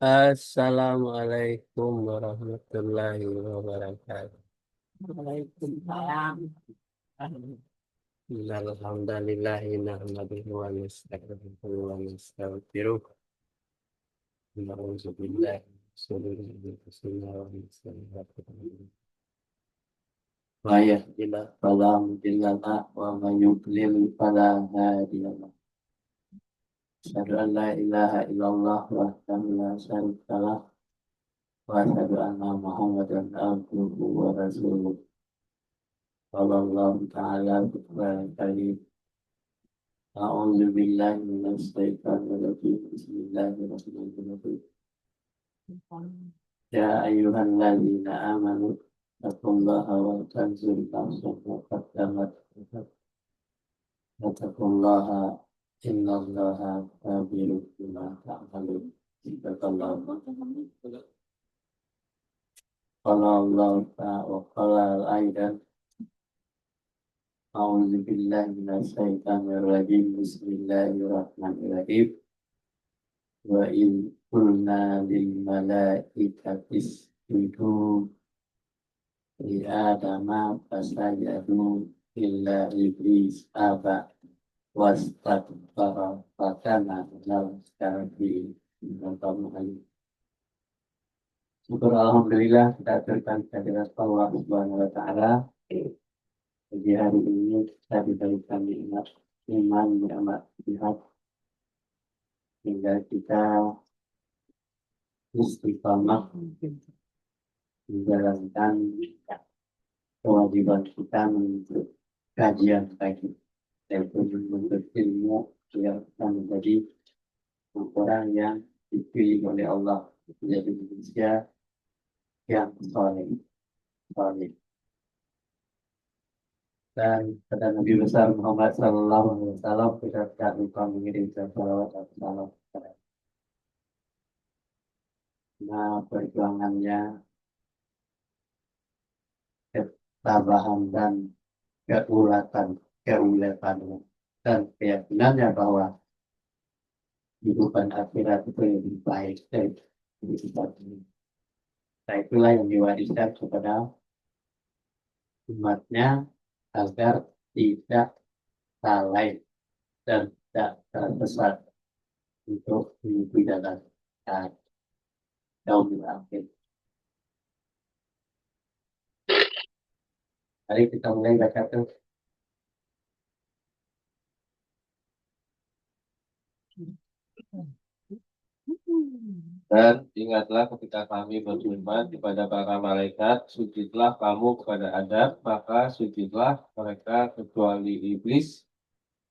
Assalamualaikum warahmatullahi wabarakatuh. Waalaikumsalam. Alhamdulillah nahmaduhu wa nasta'inuhu wa nastaghfiruh. Na'udzu billahi min shururi anfusina wa min sayyiati a'malina. Ma yahdihillahu fala mudilla lahu wa man yudlil fala hadiya lahu. Asyhadu an la ilaha illallah wahdahu la syarika lah wa asyhadu anna Muhammadan abduhu wa rasuluh. Sallallahu ta'ala wa sallam. A'udzu billahi minasyaitonir rajim. Bismillahirrahmanirrahim. Ya ayyuhalladzina amanu taqullaha wa tanzur nafsun ma qaddamat wattaqullaha innallaha khabirun bima ta'malun. Sadaqallahu. Qala Allah ta'ala wa qala al-aidan. A'udzu billahi minasyaitonir rajim. Bismillahirrahmanirrahim. Wa in qulna lil malaikati isjudu li adama fasajadu illa iblis aba wastakbara wa kana minal kafirin. Syukur alhamdulillah kita aturkan kehadirat Allah Subhanahu wa taala. Pagi hari ini kita diberikan nikmat iman, nikmat sehat hingga kita istiqamah menjalankan kewajiban kita menuntut kajian pagi, yaitu menuntut ilmu agar kita menjadi orang yang dipilih oleh Allah menjadi manusia yang soleh. Dan pada Nabi besar Muhammad Sallallahu Alaihi Wasallam kita tak lupa mengirimkan salawat dan salam kepada perjuangannya, ketabahan dan keuletan dan keyakinannya bahwa kehidupan akhirat itu lebih baik dari kehidupan ini. Nah, itulah yang diwariskan kepada umatnya agar tidak lalai dan tidak tersesat untuk menuju jalan yaumil akhir. Mari kita mulai baca tuh. Dan ingatlah ketika kami berfirman kepada para malaikat, sujudlah kamu kepada Adam, maka sujudlah mereka kecuali iblis.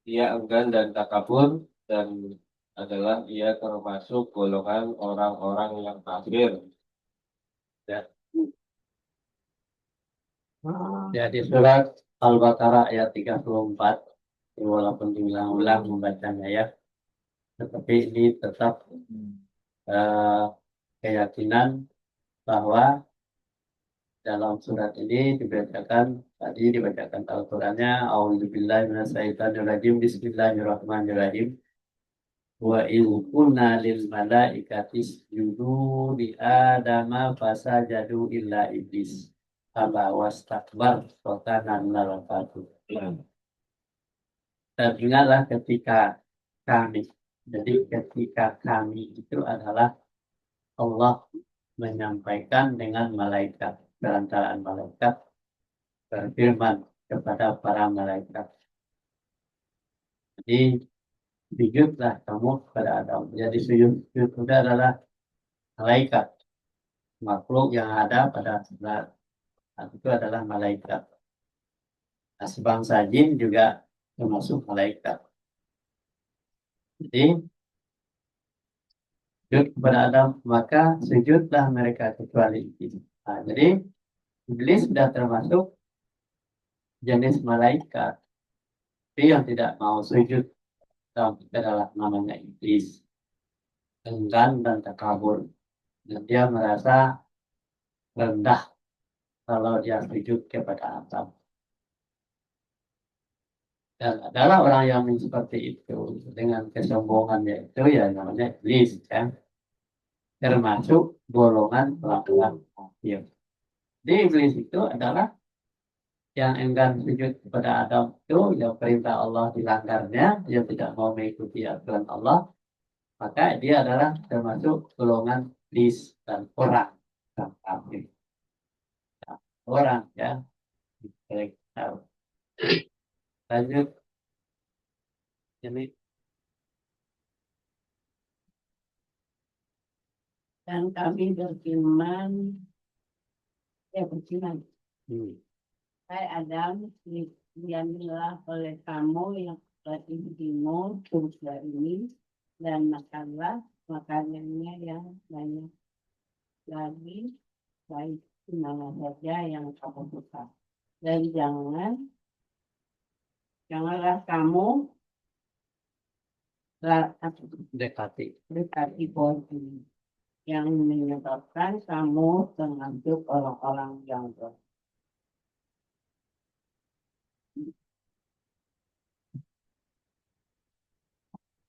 Ia enggan dan takabur, dan adalah ia termasuk golongan orang-orang yang kafir. Ya. Ya, di surat Al-Baqarah ayat 34, walaupun diulang-ulang membacanya ya, tetapi ini tetap keyakinan bahwa dalam surat ini dibacakan Al-Qur'annya, A'udzubillahi minasyaitonirrajim, Bismillahirrahmanirrahim. Wa in qulna lil malaikati isjudu li adama fasajadu illa iblis aba wastakbar wa kana minal kafirin. Dan ingatlah ketika kami, jadi ketika kami itu adalah Allah menyampaikan dengan malaikat, perantaraan malaikat berfirman kepada para malaikat. Jadi sujudlah kamu kepada Adam. Jadi sujud itu adalah malaikat, makhluk yang ada pada saat itu adalah malaikat. Nah, sebangsa jin juga termasuk malaikat. Jadi sujud kepada Adam, maka sujudlah mereka kecuali iblis. Nah, jadi iblis sudah termasuk jenis malaikat. Tapi yang tidak mau sujud adalah namanya iblis, enggan dan takabur. Dan dia merasa rendah kalau dia sujud kepada Adam. Dan adalah orang yang seperti itu dengan kesombongannya itu ya namanya iblis, kan? termasuk golongan orang kafir. Jadi iblis itu adalah yang enggan sujud kepada Adam itu, yang perintah Allah dilanggarnya, dia tidak mau mengikuti aturan Allah, maka dia adalah termasuk golongan iblis dan orang kafir. Nah, orang ya, baik, tahu. Lanjut ini. Dan kami berfirman, ya berfirman, Hmm. hai Adam, diambillah oleh kamu yang telah diberimu surga ini dan makanlah makanannya yang banyak lagi, baik di mana saja yang kamu suka. Dan janganlah kamu Dekati. dekati pohon ini yang menyebabkan kamu termasuk orang-orang yang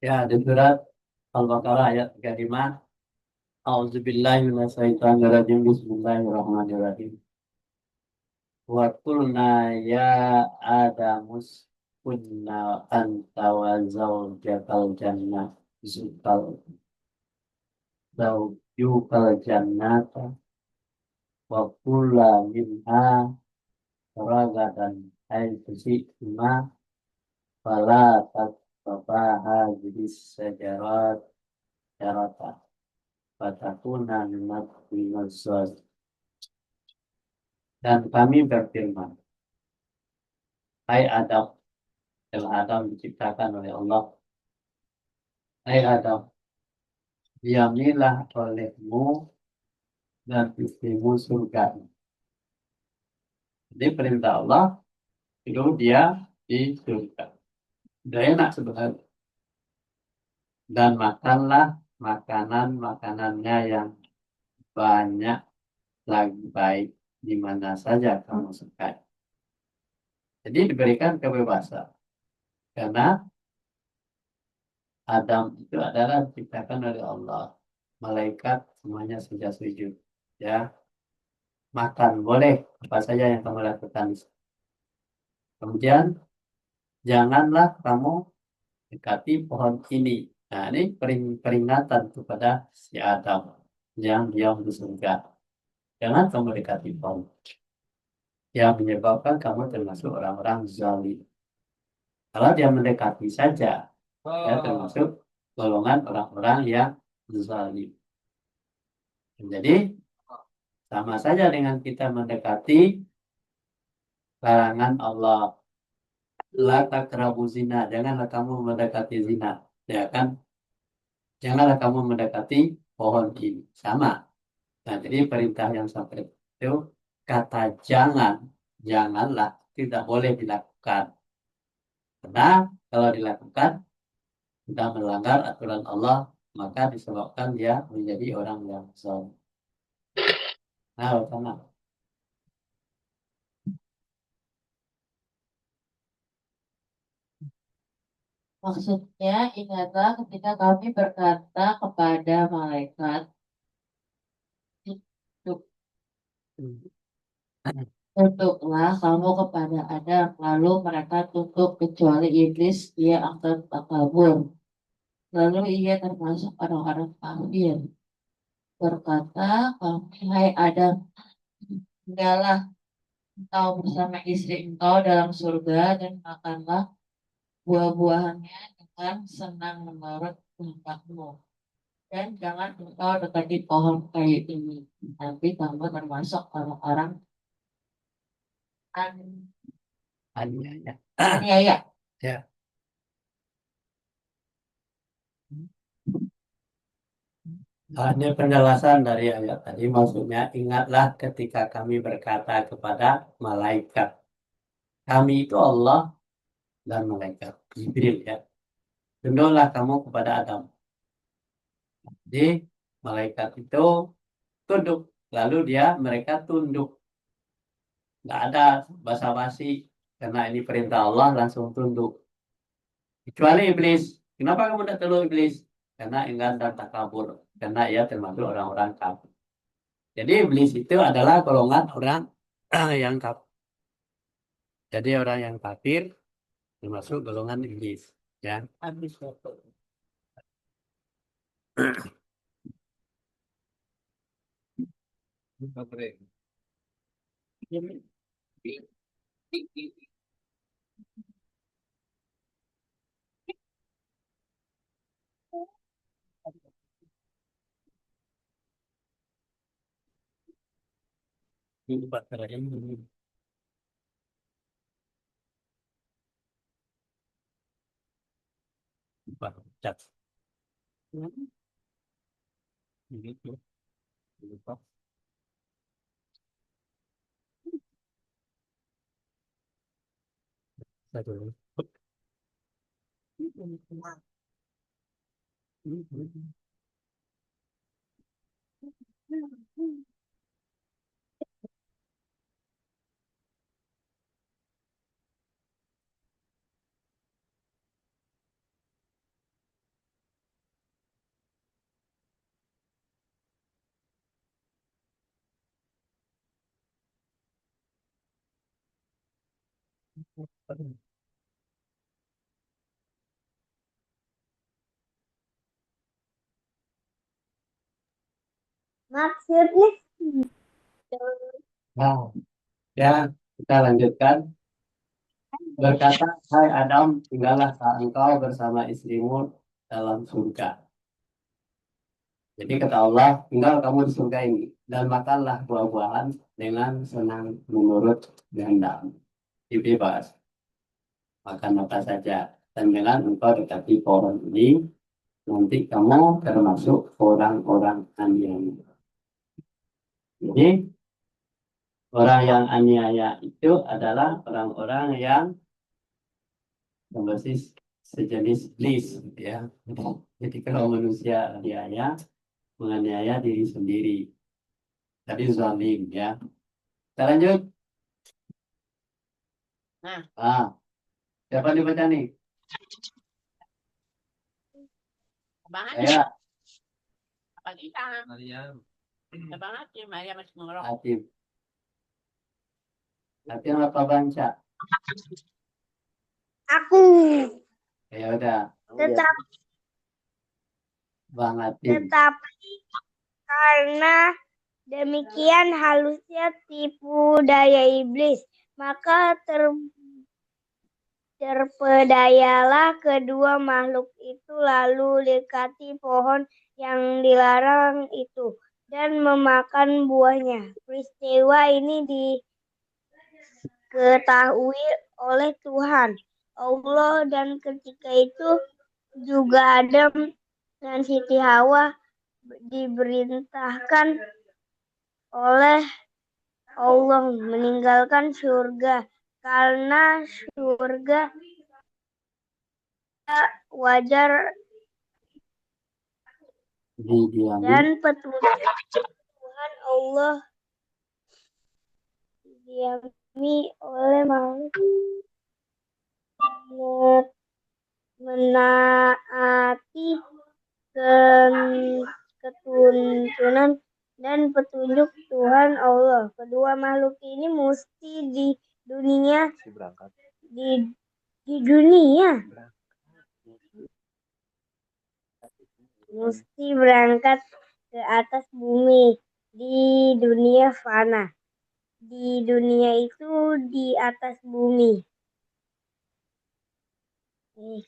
Ya, di surat Al-Baqarah ayat 35. A'udzubillahi minasyaitonirrajim. Bismillahirrahmanirrahim. Wa qulna ya Adamus kunna anta wa zawjakal jannah zukal zawjukal jannata wa kulla minha ragadan haitsu syi'tuma fala taqrabaha hadhihi syajarat syarata fatakuna minaz zalimin. Dan kami berfirman, hai Adam, setelah Adam diciptakan oleh Allah, hai Adam, diamilah olehmu dan istrimu surga. Jadi perintah Allah itu dia di surga. Udah enak sebenarnya. Dan makanlah makanan-makanannya yang banyak lagi baik di mana saja kamu suka. Jadi diberikan kebebasan. Karena Adam itu adalah diciptakan oleh Allah. Malaikat semuanya sudah sujud. Ya, makan boleh apa saja yang kamu lakukan. Kemudian janganlah kamu dekati pohon ini. Nah, ini peringatan kepada si Adam yang diam di surga. Jangan kamu dekati pohon yang menyebabkan kamu termasuk orang-orang zalim. Kalau dia mendekati saja, ya termasuk golongan orang-orang yang zalim. Jadi sama saja dengan kita mendekati larangan Allah. La taqrabu zina, janganlah kamu mendekati zina, ya kan? Janganlah kamu mendekati pohon ini. Sama. Nah, jadi perintah yang sampai itu kata janganlah, tidak boleh dilakukan. Karena kalau dilakukan, sudah melanggar aturan Allah, maka disebabkan dia menjadi orang yang zalim. Nah, sama. Maksudnya, ingatlah ketika kami berkata kepada malaikat, "Tunduk- tunduklah kamu kepada Adam." Lalu mereka tunduk kecuali iblis, dia akan takabur. Lalu ia termasuk orang-orang kafir. Berkata kami, hai Adam, tinggallah engkau bersama istri engkau dalam surga dan makanlah buah-buahannya dengan senang menurut kehendakmu. Dan jangan engkau dekati pohon kayu ini, nanti kamu termasuk orang-orang Aniaya. aniaya. Ya. Nah, ini penjelasan dari ayat tadi. Maksudnya, ingatlah ketika kami berkata kepada malaikat. Kami itu Allah dan malaikat. Jibril ya. Tunduklah kamu kepada Adam. Jadi, malaikat itu tunduk. Lalu mereka tunduk. Nggak ada basa-basi. Karena ini perintah Allah langsung tunduk. Kecuali iblis. Kenapa kamu tidak tunduk iblis? karena enggan dan takabur, karena ia termasuk orang-orang kafir. Jadi iblis itu adalah golongan orang yang kafir. Jadi orang yang kafir termasuk golongan iblis, ya. Habis waktu. Jadi, Ini baterainya cat gitu. Lupa. Satu. Maksudnya Nah, ya kita lanjutkan. Berkata, hai Adam, tinggallah engkau bersama istrimu dalam surga. Jadi kata Allah, tinggal kamu di surga ini dan makanlah buah-buahan dengan senang menurut kehendak. Bebas, makan apa saja. Dan jangan engkau dekati pohon ini, nanti kamu termasuk orang-orang aniaya. Jadi orang yang aniaya itu adalah orang-orang yang berbasis sejenis iblis, ya. Jadi kalau manusia aniaya, menganiaya diri sendiri. Tadi zalim, ya. Kita lanjut. Nah. Siapa dibaca nih? Abang Saya. aja. Apa kita? Mariam. Abang aja, Maria masih ngerok. Hatim. Hatim apa baca? aku Ya udah. tetap Bang Hatim. tetapi karena demikian halusnya tipu daya iblis, maka terpedayalah kedua makhluk itu lalu dekati pohon yang dilarang itu dan memakan buahnya. Peristiwa ini diketahui oleh Tuhan Allah dan ketika itu juga Adam dan Siti Hawa diperintahkan oleh Allah meninggalkan surga karena surga wajar Didiami. dan petunjuk Tuhan Allah didiami oleh makhluk menaati ketuntunan dan petunjuk Tuhan Allah. Kedua makhluk ini mesti di dunia di dunia mesti berangkat ke atas bumi di dunia fana. Di dunia itu di atas bumi.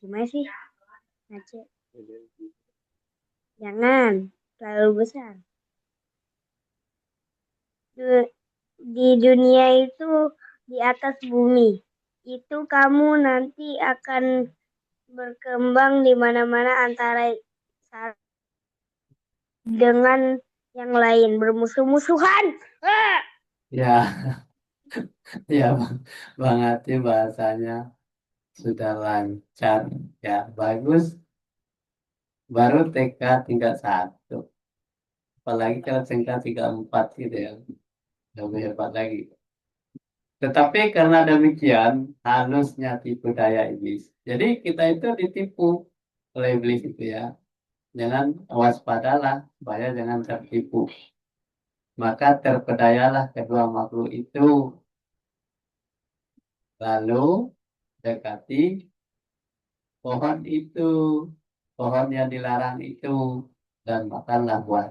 Gimana sih? Aceh. Jangan terlalu besar. Di dunia itu di atas bumi. Itu kamu nanti akan berkembang di mana-mana antara dengan yang lain bermusuh-musuhan. Ya, ya Bang Hatim bahasanya sudah lancar, ya bagus. Baru TK tingkat 1. Apalagi kalau TK 3, 4 gitu ya. Lebih hebat lagi. Tetapi karena demikian, halusnya tipu daya iblis. Jadi kita itu ditipu oleh iblis itu, ya. jangan waspadalah supaya jangan tertipu. Maka terpedayalah kedua makhluk itu, lalu dekati pohon itu, pohon yang dilarang itu, dan makanlah buah.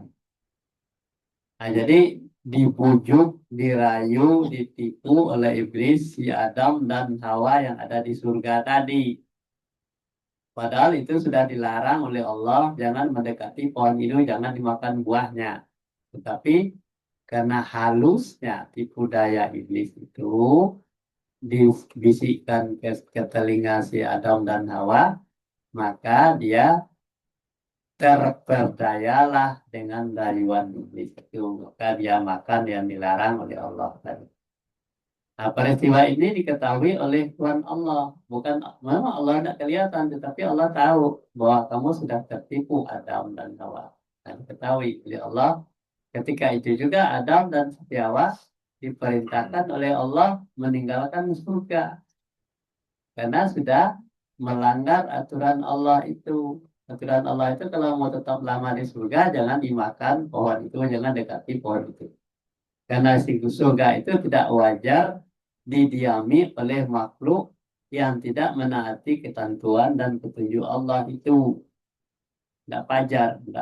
Nah, jadi dibujuk, dirayu, ditipu oleh iblis si Adam dan Hawa yang ada di surga tadi. Padahal itu sudah dilarang oleh Allah, jangan mendekati pohon itu, jangan dimakan buahnya. Tetapi karena halusnya tipu daya iblis itu dibisikkan ke telinga si Adam dan Hawa, maka dia terperdayalah dengan rayuan iblis itu. Maka dia makan yang dilarang oleh Allah tadi. Nah, peristiwa ini diketahui oleh Tuhan Allah. Bukan, memang Allah tidak kelihatan, tetapi Allah tahu bahwa kamu sudah tertipu Adam dan Hawa. Nah, diketahui oleh Allah. Ketika itu juga Adam dan Hawa diperintahkan oleh Allah meninggalkan surga. Karena sudah melanggar aturan Allah itu. Aturan Allah itu kalau mau tetap lama di surga, jangan dimakan pohon itu, jangan dekati pohon itu. Karena si surga itu tidak wajar didiami oleh makhluk yang tidak menaati ketentuan dan petunjuk Allah itu. Tidak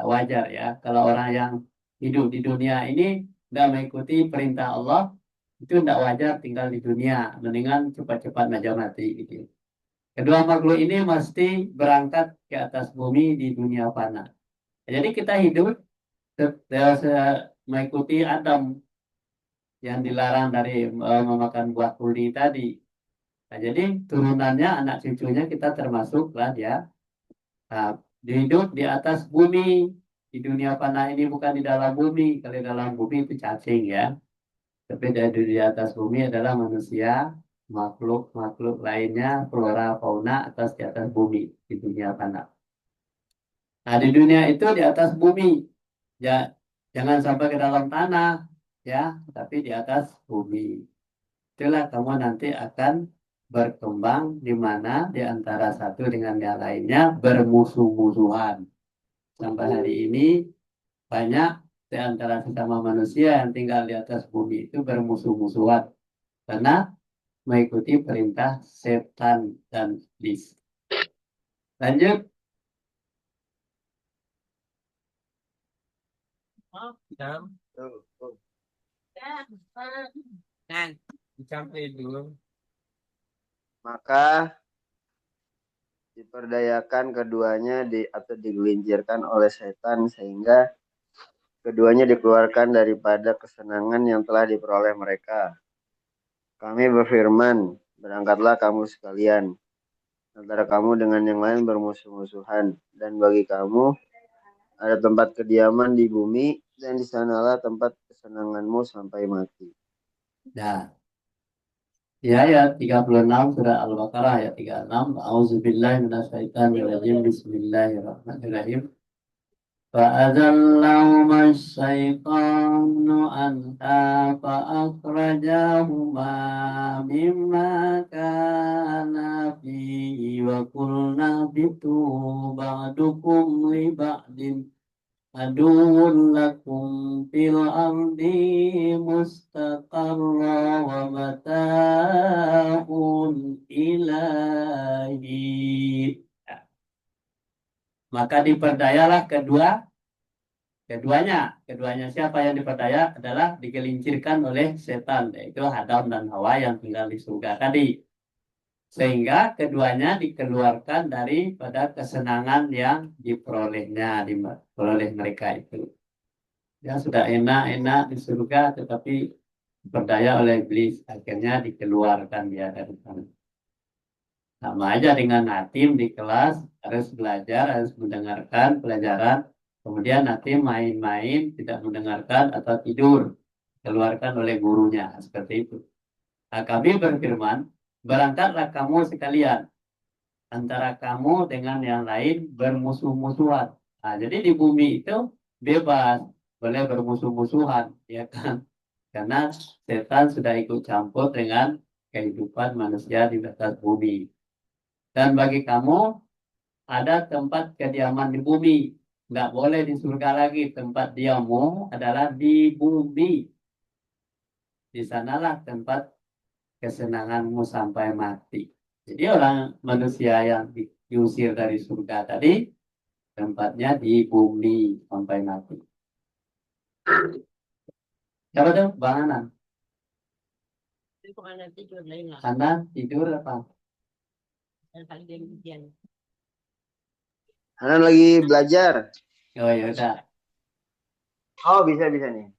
wajar ya. Kalau orang yang hidup di dunia ini tidak mengikuti perintah Allah, itu tidak wajar tinggal di dunia. Mendingan cepat-cepat aja mati gitu. Kedua makhluk ini mesti berangkat ke atas bumi di dunia fana. Jadi kita hidup mengikuti Adam yang dilarang dari memakan buah kuli tadi. Nah, jadi turunannya anak cucunya kita termasuklah dia. Nah, hidup di atas bumi di dunia fana ini bukan di dalam bumi. Kalau di dalam bumi itu cacing ya. Tapi di atas bumi adalah manusia, makhluk-makhluk lainnya, flora, fauna atas di atas bumi di dunia fana. Nah, di dunia itu di atas bumi. Ya, jangan sampai ke dalam tanah ya, tapi di atas bumi. Itulah kamu nanti akan berkembang di mana di antara satu dengan yang lainnya bermusuh-musuhan. Sampai hari ini banyak di antara sesama manusia yang tinggal di atas bumi itu bermusuh-musuhan karena mengikuti perintah setan dan iblis. Lanjut. Maka diperdayakan keduanya atau digelincirkan oleh setan sehingga keduanya dikeluarkan daripada kesenangan yang telah diperoleh mereka. Kami berfirman, berangkatlah kamu sekalian. Antara kamu dengan yang lain bermusuh-musuhan. Dan bagi kamu ada tempat kediaman di bumi dan di sanalah tempat kesenanganmu sampai mati. Nah, di ayat 36 surah Al-Baqarah ayat 36, A'udzubillahi minasyaitonirrajim. Bismillahirrahmanirrahim. فأذلهما الشيطان عنها فأخرجاهما مما كانا فيه وقلنا اهبطوا بعضكم لبعض عدو لكم في الأرض مستقرا ومتاع إلى حين. Maka diperdayalah keduanya siapa yang diperdaya adalah digelincirkan oleh setan, yaitu Adam dan Hawa yang tinggal di surga tadi, sehingga keduanya dikeluarkan daripada kesenangan yang diperoleh mereka itu. Ya sudah enak-enak di surga tetapi diperdaya oleh iblis, akhirnya dikeluarkan dia dari sana. Sama aja dengan Natim di kelas, harus belajar, harus mendengarkan pelajaran. Kemudian Natim main-main, tidak mendengarkan atau tidur. Keluarkan oleh gurunya, seperti itu. Nah, kami berfirman, berangkatlah kamu sekalian. Antara kamu dengan yang lain bermusuh-musuhan. Nah, jadi di bumi itu bebas, boleh bermusuh-musuhan. Ya kan? Karena setan sudah ikut campur dengan kehidupan manusia di atas bumi. Dan bagi kamu ada tempat kediaman di bumi. nggak boleh di surga lagi. Tempat diamu adalah di bumi. Di sanalah tempat kesenanganmu sampai mati. Jadi orang manusia yang diusir dari surga tadi, tempatnya di bumi sampai mati. Siapa tuh? Bang Anan. Itu kan nanti tidur lain lah. Anan tidur apa? Dan kali dia ujian. Hanan lagi belajar. Oh ya udah, Oh, bisa nih.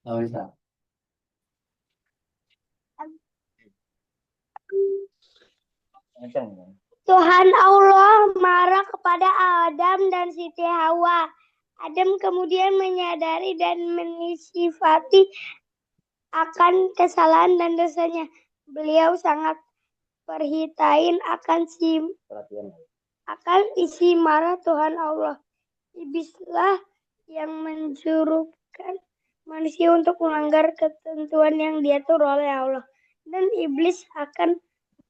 nggak bisa. Tuhan Allah marah kepada Adam dan Siti Hawa. Adam kemudian menyadari dan menisifati akan kesalahan dan dosanya. Beliau sangat perhitain akan isi marah Tuhan Allah. Iblislah yang menjuruskan manusia untuk melanggar ketentuan yang diatur oleh Allah. Dan iblis akan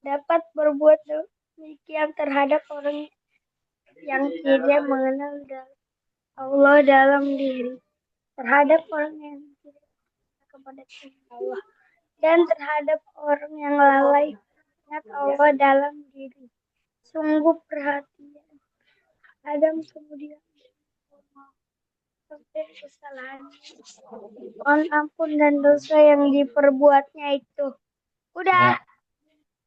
dapat berbuat demikian terhadap orang yang tidak mengenal Allah dalam diri, terhadap orang yang tidak kepada Allah, dan terhadap orang yang lalai ingat Allah dalam diri. Sungguh perhatian. Adam kemudian sampai kesalahan, mohon ampun dan dosa yang diperbuatnya itu. Udah.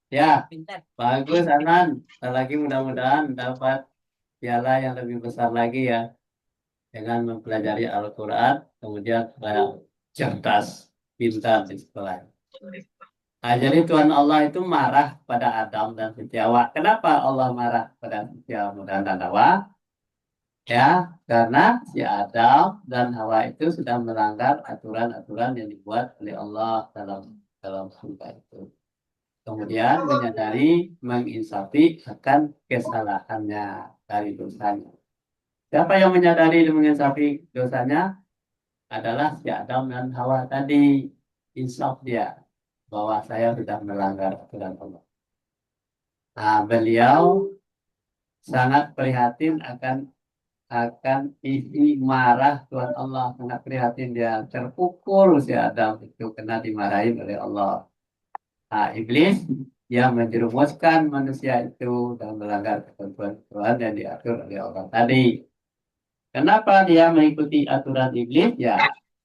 Ya, Pintar. bagus Anan. Lagi mudah-mudahan dapat piala yang lebih besar lagi ya. Dengan mempelajari Al-Quran, kemudian saya cerdas, pintar di sekolah. Nah, jadi Tuhan Allah itu marah pada Adam dan Siti Hawa. Kenapa Allah marah pada Siti Hawa dan Hawa? Ya, karena si Adam dan Hawa itu sudah melanggar aturan-aturan yang dibuat oleh Allah dalam surga itu. Kemudian menyadari, menginsafi akan kesalahannya dari dosanya. Siapa yang menyadari dan menginsafi dosanya adalah si Adam dan Hawa tadi. Insaf dia bahwa saya sudah melanggar aturan Allah. Nah, beliau sangat prihatin akan isi marah Tuhan Allah, sangat prihatin dia, terpukul si Adam itu kena dimarahin oleh Allah. Nah, iblis yang menjerumuskan manusia itu dan melanggar ketentuan Tuhan yang diatur oleh Allah tadi. Kenapa dia mengikuti aturan iblis? Ya,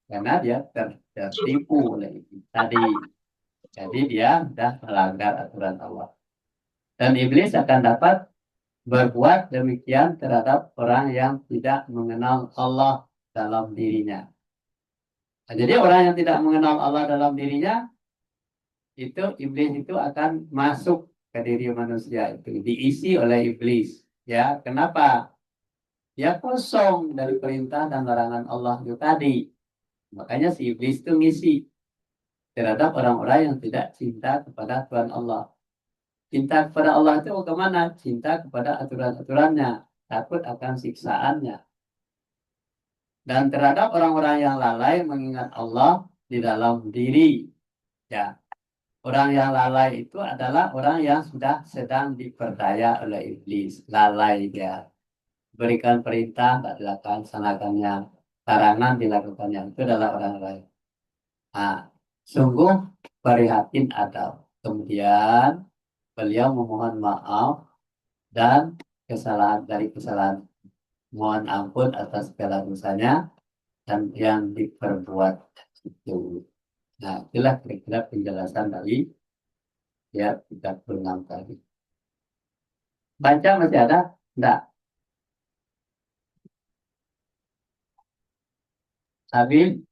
karena dia tertipu oleh iblis tadi. Jadi dia sudah melanggar aturan Allah. Dan iblis akan dapat berbuat demikian terhadap orang yang tidak mengenal Allah dalam dirinya. Nah, jadi orang yang tidak mengenal Allah dalam dirinya, itu iblis itu akan masuk ke diri manusia itu, diisi oleh iblis. Ya, kenapa? Dia kosong dari perintah dan larangan Allah itu tadi. Makanya si iblis itu ngisi terhadap orang-orang yang tidak cinta kepada Tuhan Allah. Cinta kepada Allah itu kemana? Cinta kepada aturan-aturannya, takut akan siksaannya. Dan terhadap orang-orang yang lalai mengingat Allah di dalam diri. Ya, orang yang lalai itu adalah orang yang sudah sedang diperdaya oleh iblis. Lalai dia. Berikan perintah, tidak dilaksanakannya. Larangan dilakukannya. Itu adalah orang lain. Nah, sungguh prihatin Adam. Kemudian beliau memohon maaf dan kesalahan. Mohon ampun atas segala dosanya dan yang diperbuat itu. Nah, itulah kira-kira penjelasan dari ya 36 tadi. Baca masih ada? Enggak. Habis?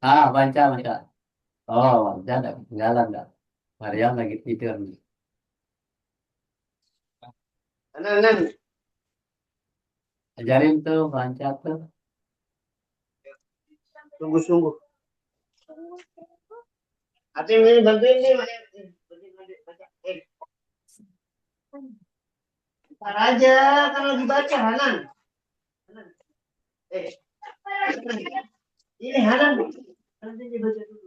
Baca. Oh, baca enggak ketinggalan enggak? Mariam lagi tidur nih. Hanan. Ajarin tuh baca tuh. Sungguh-sungguh. Atin ini bantuin nih. Ntar aja, kan lagi baca Hanan. Ini Hanan. Nanti dibaca dulu.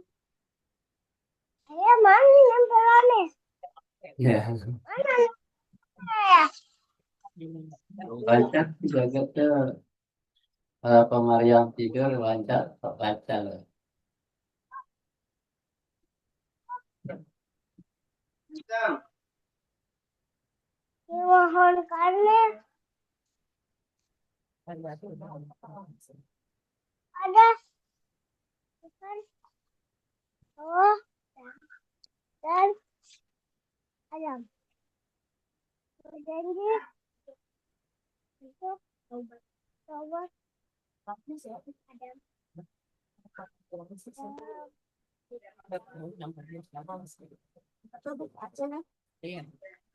Mana nempelannya? Ya. Mana? Baca juga gitu. Pemariam tidur baca baca loh. Mohon karena ada bukan Allah dan Adam berjanji untuk membuat Adam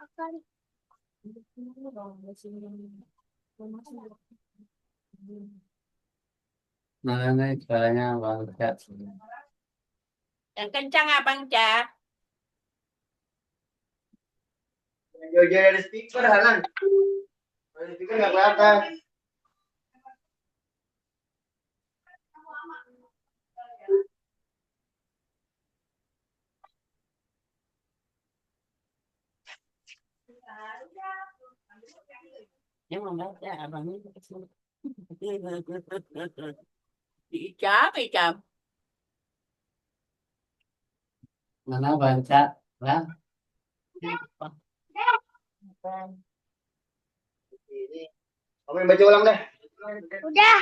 akan Nah, ini caranya baca. Yang kencang abang Cak. Jauh-jauh dari speaker, Hanan. Dari speaker nggak kelihatan. Yang membaca abang ini. Icap, icap. Mana baca lah. Ini. Kamu yang baca ulang deh. udah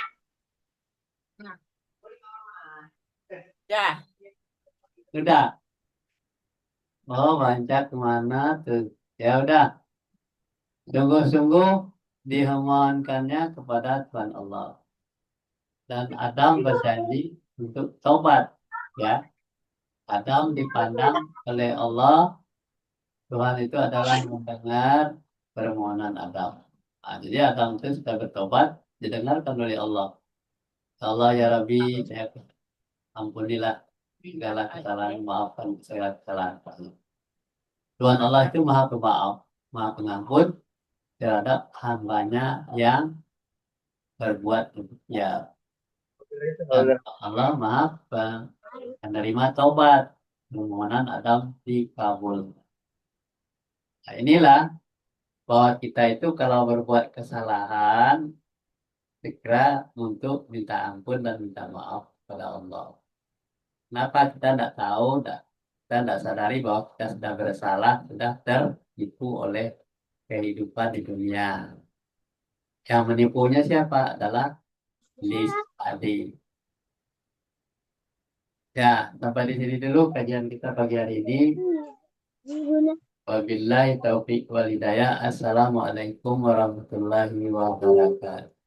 Dah. Sudah. Oh, baca kemana tuh? Ya udah. Sungguh-sungguh dihimohonkannya kepada Tuhan Allah. Dan Adam berjanji untuk tobat. Ya, Adam dipandang oleh Allah. Tuhan itu adalah mendengar permohonan Adam. Nah, jadi Adam itu sudah bertobat, didengarkan oleh Allah. Ya Allah ya Rabbi, saya ampunilah segala kesalahan, maafkan segala kesalahan kami. Tuhan Allah itu maha pemaaf, maha pengampun terhadap hambanya yang berbuat ya. Dan Allah maha menerima taubat, permohonan Adam dikabul. Nah, inilah bahwa kita itu kalau berbuat kesalahan segera untuk minta ampun dan minta maaf kepada Allah. Kenapa kita tidak tahu, kita tidak sadari bahwa kita sudah bersalah, sudah tertipu oleh kehidupan di dunia. Yang menipunya siapa? Adalah iblis tadi. Ya, sampai di sini dulu kajian kita pagi hari ini. Wabillahi taufiq wal hidayah. Assalamualaikum warahmatullahi wabarakatuh.